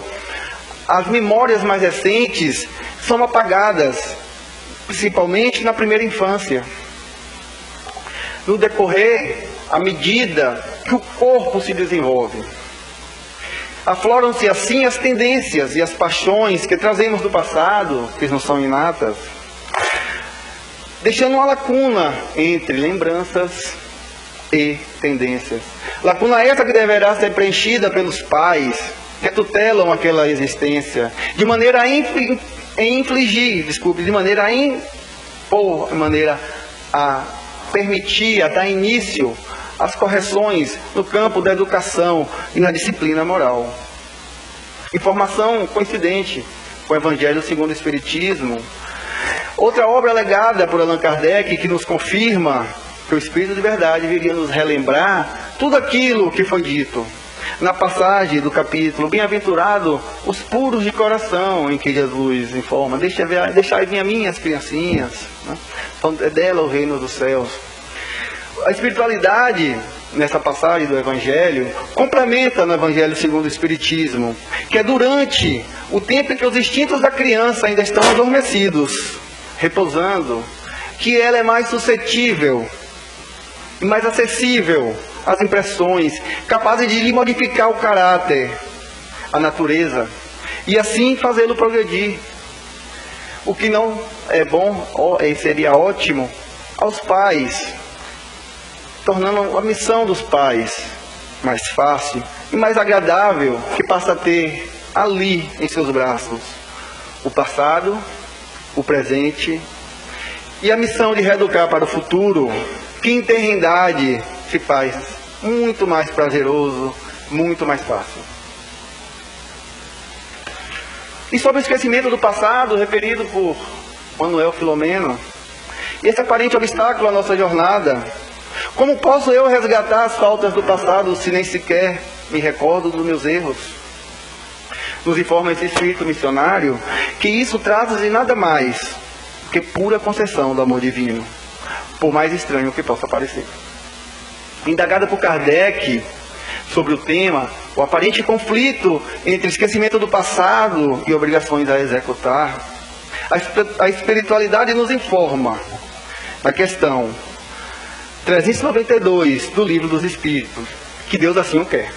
as memórias mais recentes são apagadas, principalmente na primeira infância. No decorrer, à medida que o corpo se desenvolve, Afloram-se assim as tendências e as paixões que trazemos do passado, que não são inatas, deixando uma lacuna entre lembranças e tendências. Lacuna essa que deverá ser preenchida pelos pais, que tutelam aquela existência, de maneira a permitir, a dar início às correções no campo da educação e na disciplina moral. Informação coincidente com o Evangelho segundo o Espiritismo. Outra obra legada por Allan Kardec que nos confirma que o Espírito de Verdade viria nos relembrar tudo aquilo que foi dito na passagem do capítulo Bem-aventurado os puros de coração, em que Jesus informa: deixai vir a mim as criancinhas, né? É dela o reino dos céus. A espiritualidade, nessa passagem do Evangelho, complementa no Evangelho segundo o Espiritismo, que é durante o tempo em que os instintos da criança ainda estão adormecidos, repousando, que ela é mais suscetível e mais acessível às impressões, capazes de lhe modificar o caráter, a natureza, e assim fazê-lo progredir. O que não é bom, seria ótimo aos pais, tornando a missão dos pais mais fácil e mais agradável, que passa a ter ali em seus braços o passado, o presente e a missão de reeducar para o futuro, que em terrendade se faz muito mais prazeroso, muito mais fácil. E sobre o esquecimento do passado, referido por Manuel Filomeno, esse aparente obstáculo à nossa jornada: como posso eu resgatar as faltas do passado se nem sequer me recordo dos meus erros? Nos informa esse espírito missionário que isso trata de nada mais que pura concessão do amor divino, por mais estranho que possa parecer. Indagada por Kardec sobre o tema, o aparente conflito entre esquecimento do passado e obrigações a executar, a espiritualidade nos informa na questão 392 do Livro dos Espíritos, que Deus assim o quer,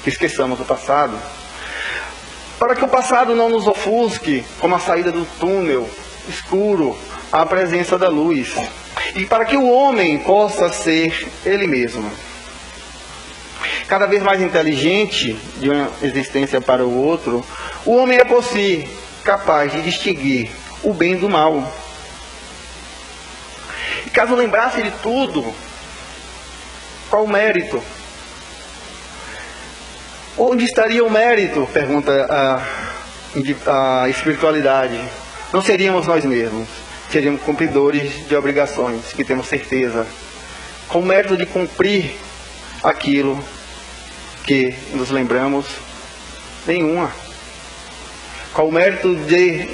que esqueçamos o passado, para que o passado não nos ofusque como a saída do túnel escuro à presença da luz, e para que o homem possa ser ele mesmo. Cada vez mais inteligente de uma existência para o outro, o homem é por si capaz de distinguir o bem do mal. E caso lembrasse de tudo, qual o mérito? Onde estaria o mérito? Pergunta a espiritualidade. Não seríamos nós mesmos, seríamos cumpridores de obrigações, que temos certeza, com o mérito de cumprir aquilo que nos lembramos, nenhuma. Qual o mérito de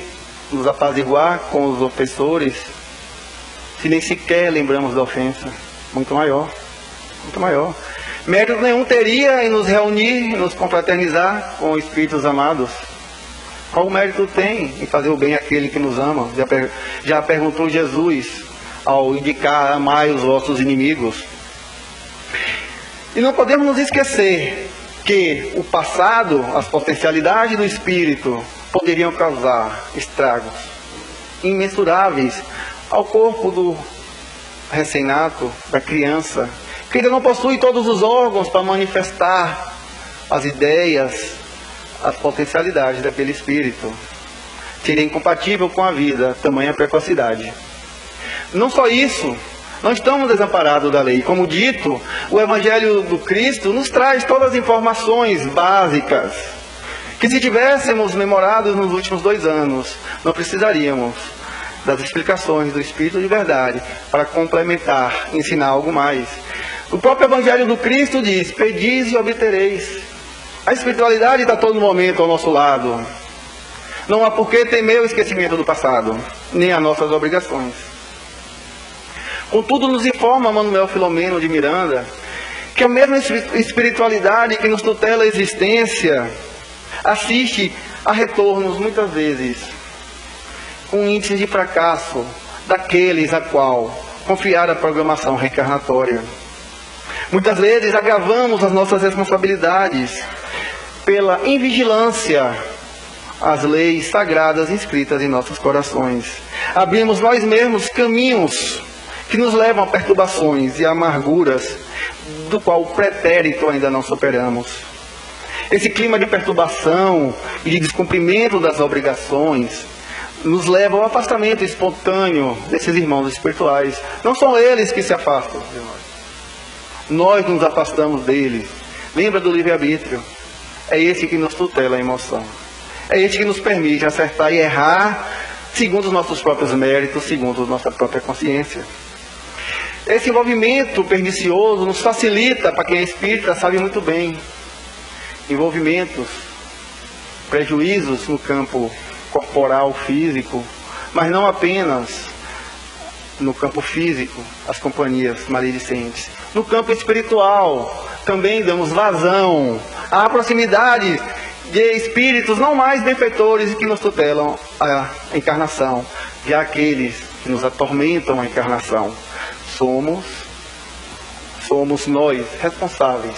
nos apaziguar com os ofensores, se nem sequer lembramos da ofensa? Muito maior, muito maior. Mérito nenhum teria em nos reunir, nos confraternizar com espíritos amados. Qual mérito tem em fazer o bem àquele que nos ama? Já perguntou Jesus ao indicar: amai os vossos inimigos. E não podemos nos esquecer que o passado, as potencialidades do espírito, poderiam causar estragos imensuráveis ao corpo do recém-nato, da criança, que ainda não possui todos os órgãos para manifestar as ideias, as potencialidades daquele espírito. Seria incompatível com a vida, tamanha precocidade. Não só isso, não estamos desamparados da lei. Como dito, o Evangelho do Cristo nos traz todas as informações básicas, que se tivéssemos memorado nos últimos 2 anos, não precisaríamos das explicações do Espírito de Verdade para complementar, ensinar algo mais. O próprio Evangelho do Cristo diz: pedis e obtereis. A espiritualidade está a todo momento ao nosso lado. Não há por que temer o esquecimento do passado, nem as nossas obrigações. Contudo, nos informa Manuel Filomeno de Miranda que a mesma espiritualidade que nos tutela a existência assiste a retornos, muitas vezes, com índices de fracasso daqueles a qual confiar a programação reencarnatória. Muitas vezes agravamos as nossas responsabilidades pela invigilância às leis sagradas inscritas em nossos corações. Abrimos nós mesmos caminhos que nos levam a perturbações e amarguras, do qual o pretérito ainda não superamos. Esse clima de perturbação e de descumprimento das obrigações nos leva ao afastamento espontâneo desses irmãos espirituais. Não são eles que se afastam de nós nos afastamos deles. Lembra do livre-arbítrio? É esse que nos tutela a emoção. É esse que nos permite acertar e errar segundo os nossos próprios méritos, segundo a nossa própria consciência. Esse envolvimento pernicioso nos facilita, para quem é espírita sabe muito bem, envolvimentos, prejuízos no campo corporal, físico, mas não apenas no campo físico, as companhias maledicentes. No campo espiritual, também damos vazão à proximidade de espíritos não mais benfeitores que nos tutelam a encarnação, já aqueles que nos atormentam a encarnação. Somos nós responsáveis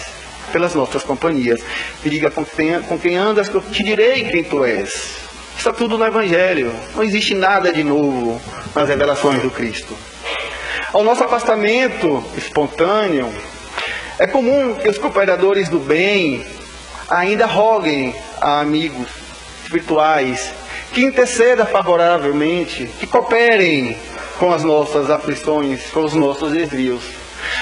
pelas nossas companhias. Me diga com quem andas que eu te direi quem tu és. Está tudo no Evangelho. Não existe nada de novo nas revelações do Cristo. Ao nosso afastamento espontâneo, é comum que os cooperadores do bem ainda roguem a amigos espirituais que intercedam favoravelmente, que cooperem com as nossas aflições, com os nossos desvios.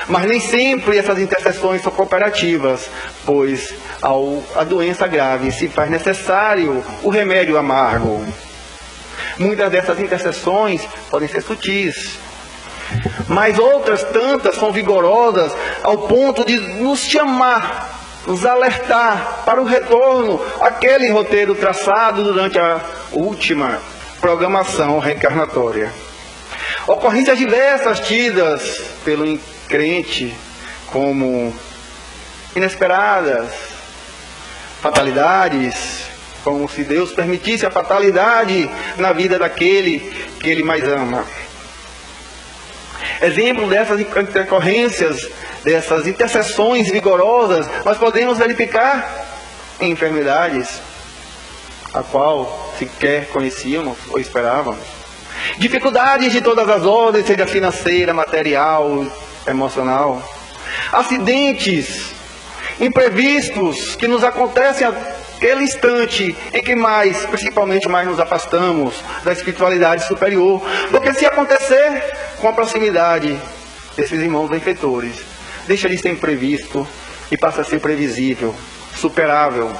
Mas nem sempre essas intercessões são cooperativas, pois a doença grave se faz necessário o remédio amargo. Muitas dessas intercessões podem ser sutis, mas outras tantas são vigorosas ao ponto de nos chamar, nos alertar para o retorno àquele roteiro traçado durante a última programação reencarnatória. Ocorrências diversas tidas pelo crente como inesperadas, fatalidades, como se Deus permitisse a fatalidade na vida daquele que Ele mais ama. Exemplo dessas intercorrências, dessas intercessões vigorosas, nós podemos verificar em enfermidades, a qual sequer conhecíamos ou esperávamos. Dificuldades de todas as ordens, seja financeira, material, emocional. Acidentes imprevistos que nos acontecem naquele instante em que principalmente mais nos afastamos da espiritualidade superior. Porque se acontecer com a proximidade desses irmãos benfeitores, deixa de ser imprevisto e passa a ser previsível, superável,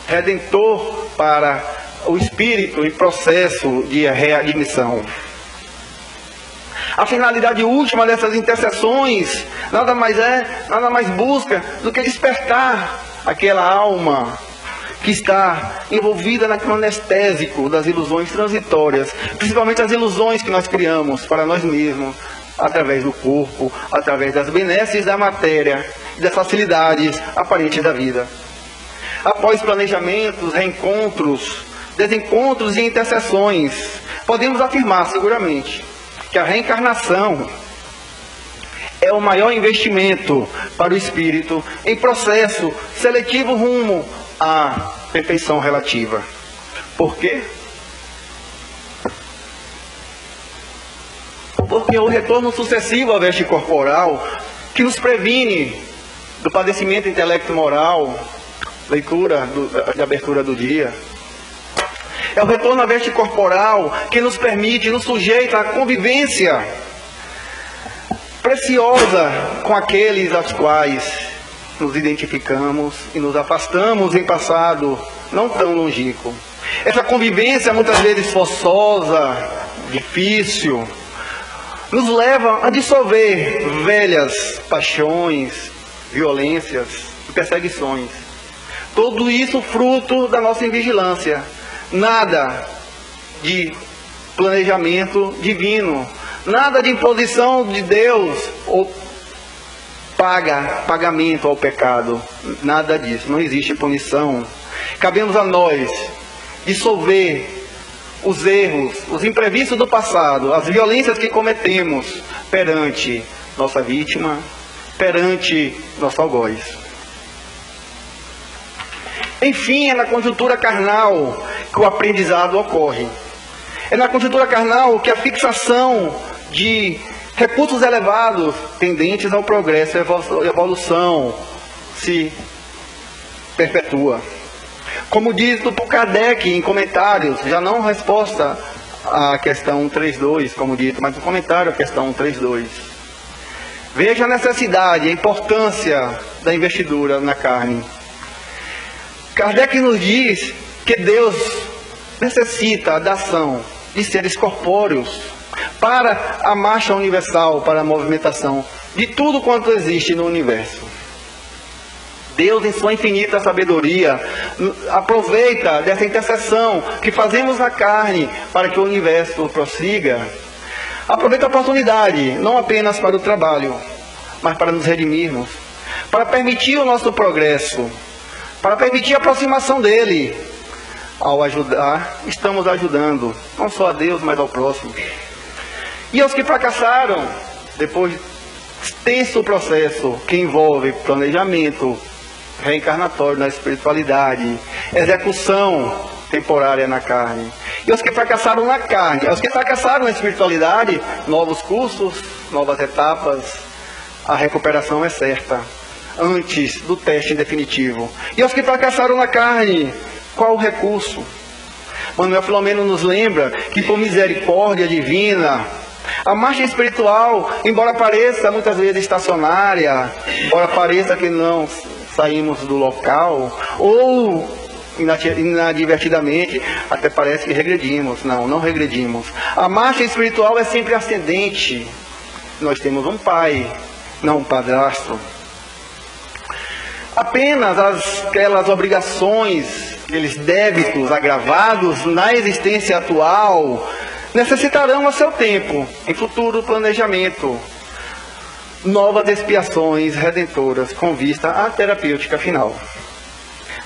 redentor para o espírito em processo de readmissão. A finalidade última dessas intercessões nada mais busca do que despertar aquela alma que está envolvida naquele anestésico das ilusões transitórias, principalmente as ilusões que nós criamos para nós mesmos, através do corpo, através das benesses da matéria e das facilidades aparentes da vida. Após planejamentos, reencontros, desencontros e intercessões, podemos afirmar seguramente que a reencarnação é o maior investimento para o espírito em processo seletivo rumo à perfeição relativa. Por quê? Porque o retorno sucessivo à veste corporal, que nos previne do padecimento intelecto-moral, leitura de abertura do dia, é o retorno à veste corporal que nos permite, nos sujeita à convivência preciosa com aqueles aos quais nos identificamos e nos afastamos em passado não tão longínquo. Essa convivência, muitas vezes forçosa, difícil, nos leva a dissolver velhas paixões, violências e perseguições. Tudo isso fruto da nossa invigilância. Nada de planejamento divino, nada de imposição de Deus ou pagamento ao pecado, nada disso, não existe punição. Cabemos a nós dissolver os erros, os imprevistos do passado, as violências que cometemos perante nossa vítima, perante nosso algoz. Enfim, é na conjuntura carnal que o aprendizado ocorre. É na conjuntura carnal que a fixação de recursos elevados tendentes ao progresso e evolução se perpetua. Como diz por Kardec em comentários, já não resposta à questão 132, como dito, mas um comentário à questão 132. Veja a necessidade, a importância da investidura na carne. Kardec nos diz que Deus necessita da ação de seres corpóreos para a marcha universal, para a movimentação de tudo quanto existe no universo. Deus, em sua infinita sabedoria, aproveita dessa intercessão que fazemos na carne para que o universo prossiga. Aproveita a oportunidade, não apenas para o trabalho, mas para nos redimirmos, para permitir o nosso progresso, para permitir a aproximação dele. Ao ajudar, estamos ajudando, não só a Deus, mas ao próximo. E aos que fracassaram, depois de extenso processo que envolve planejamento reencarnatório na espiritualidade, execução temporária na carne. E os que fracassaram na carne, os que fracassaram na espiritualidade, novos cursos, novas etapas, a recuperação é certa, antes do teste definitivo. E os que fracassaram na carne, qual o recurso? Manuel Filomeno nos lembra que por misericórdia divina, a marcha espiritual, embora pareça muitas vezes estacionária, embora pareça que não saímos do local, ou inadvertidamente, até parece que regredimos. Não regredimos. A marcha espiritual é sempre ascendente. Nós temos um pai, não um padrasto. Apenas aquelas obrigações, aqueles débitos agravados na existência atual, necessitarão a seu tempo, em futuro planejamento, novas expiações redentoras com vista à terapêutica final.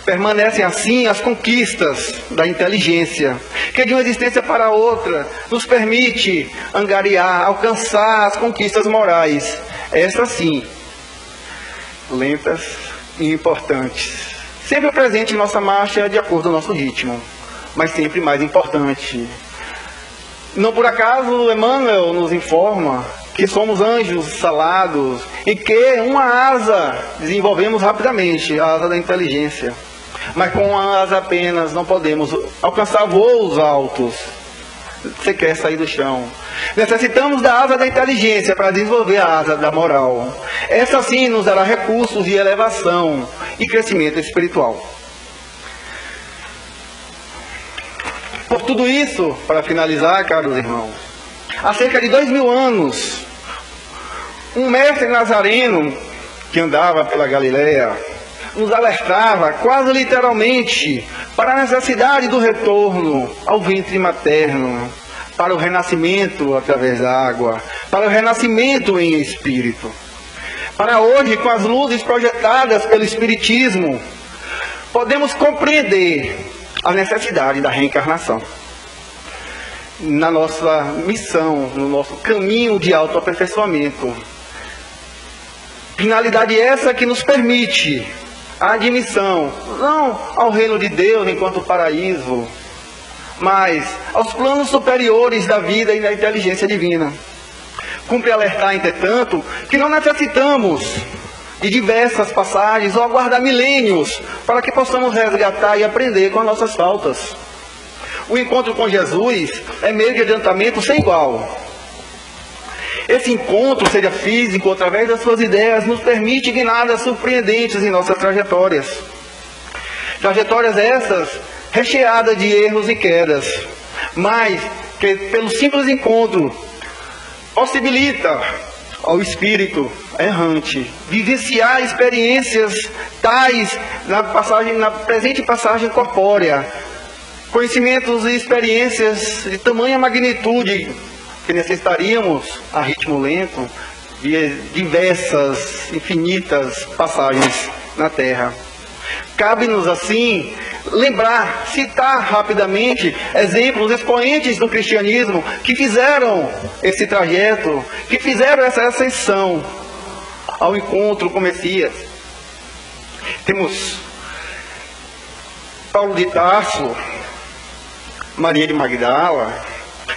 Permanecem assim as conquistas da inteligência, que de uma existência para outra nos permite angariar, alcançar as conquistas morais. Estas sim, lentas e importantes. Sempre presente em nossa marcha de acordo com o nosso ritmo, mas sempre mais importante. Não por acaso Emmanuel nos informa que somos anjos salados e que uma asa desenvolvemos rapidamente, a asa da inteligência. Mas com uma asa apenas não podemos alcançar voos altos. Você quer sair do chão. Necessitamos da asa da inteligência para desenvolver a asa da moral. Essa sim nos dará recursos de elevação e crescimento espiritual. Por tudo isso, para finalizar, caros irmãos, há cerca de 2000 anos, um mestre nazareno que andava pela Galileia nos alertava quase literalmente para a necessidade do retorno ao ventre materno, para o renascimento através da água, para o renascimento em espírito. Para hoje, com as luzes projetadas pelo Espiritismo, podemos compreender a necessidade da reencarnação na nossa missão, no nosso caminho de autoaperfeiçoamento. Finalidade essa que nos permite a admissão, não ao reino de Deus enquanto paraíso, mas aos planos superiores da vida e da inteligência divina. Cumpre alertar, entretanto, que não necessitamos de diversas passagens ou aguardar milênios para que possamos resgatar e aprender com as nossas faltas. O encontro com Jesus é meio de adiantamento sem igual. Esse encontro, seja físico ou através das suas ideias, nos permite guinadas surpreendentes em nossas trajetórias. Trajetórias essas recheadas de erros e quedas, mas que pelo simples encontro possibilita ao espírito errante vivenciar experiências tais na presente passagem corpórea, conhecimentos e experiências de tamanha magnitude que necessitaríamos, a ritmo lento, de diversas, infinitas passagens na Terra. Cabe-nos, assim, lembrar, citar rapidamente exemplos, expoentes do cristianismo que fizeram esse trajeto, que fizeram essa ascensão ao encontro com o Messias. Temos Paulo de Tarso, Maria de Magdala,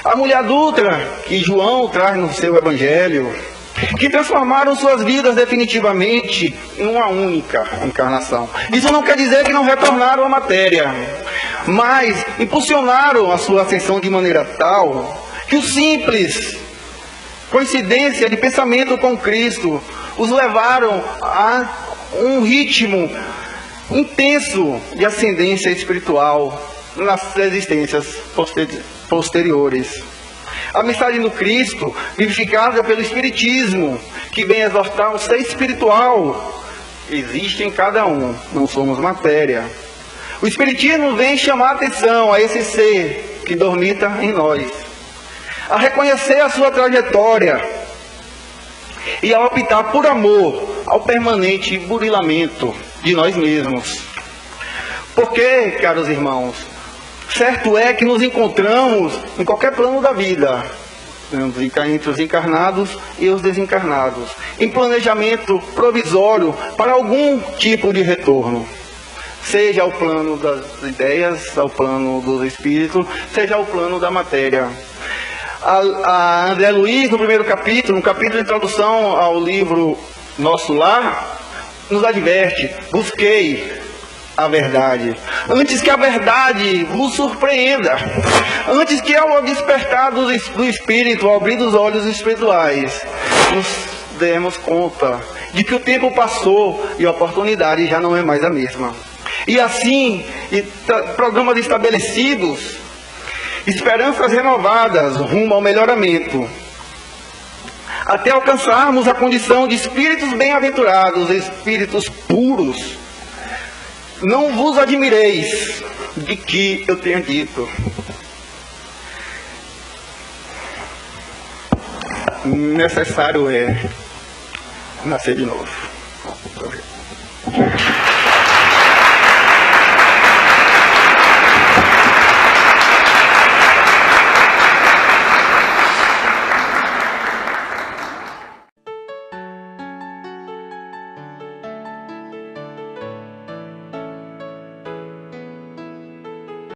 a mulher adulta que João traz no seu evangelho, que transformaram suas vidas definitivamente em uma única encarnação. Isso não quer dizer que não retornaram à matéria, mas impulsionaram a sua ascensão de maneira tal que o simples coincidência de pensamento com Cristo os levaram a um ritmo intenso de ascendência espiritual nas existências posteriores. A mensagem do Cristo, vivificada pelo Espiritismo, que vem exortar o ser espiritual, existe em cada um, não somos matéria. O Espiritismo vem chamar a atenção a esse ser que dormita em nós, a reconhecer a sua trajetória e a optar por amor ao permanente burilamento de nós mesmos. Porque, caros irmãos, certo é que nos encontramos em qualquer plano da vida, entre os encarnados e os desencarnados, em planejamento provisório para algum tipo de retorno. Seja o plano das ideias, ao plano dos espíritos, seja o plano da matéria. A André Luiz, no primeiro capítulo, no capítulo de introdução ao livro Nosso Lar, nos adverte: busquei a verdade, antes que a verdade vos surpreenda, antes que ao despertar do espírito, ao abrir dos olhos espirituais, nos demos conta de que o tempo passou e a oportunidade já não é mais a mesma. E assim, programas estabelecidos, esperanças renovadas rumo ao melhoramento, até alcançarmos a condição de espíritos bem-aventurados, espíritos puros. Não vos admireis de que eu tenha dito: necessário é nascer de novo.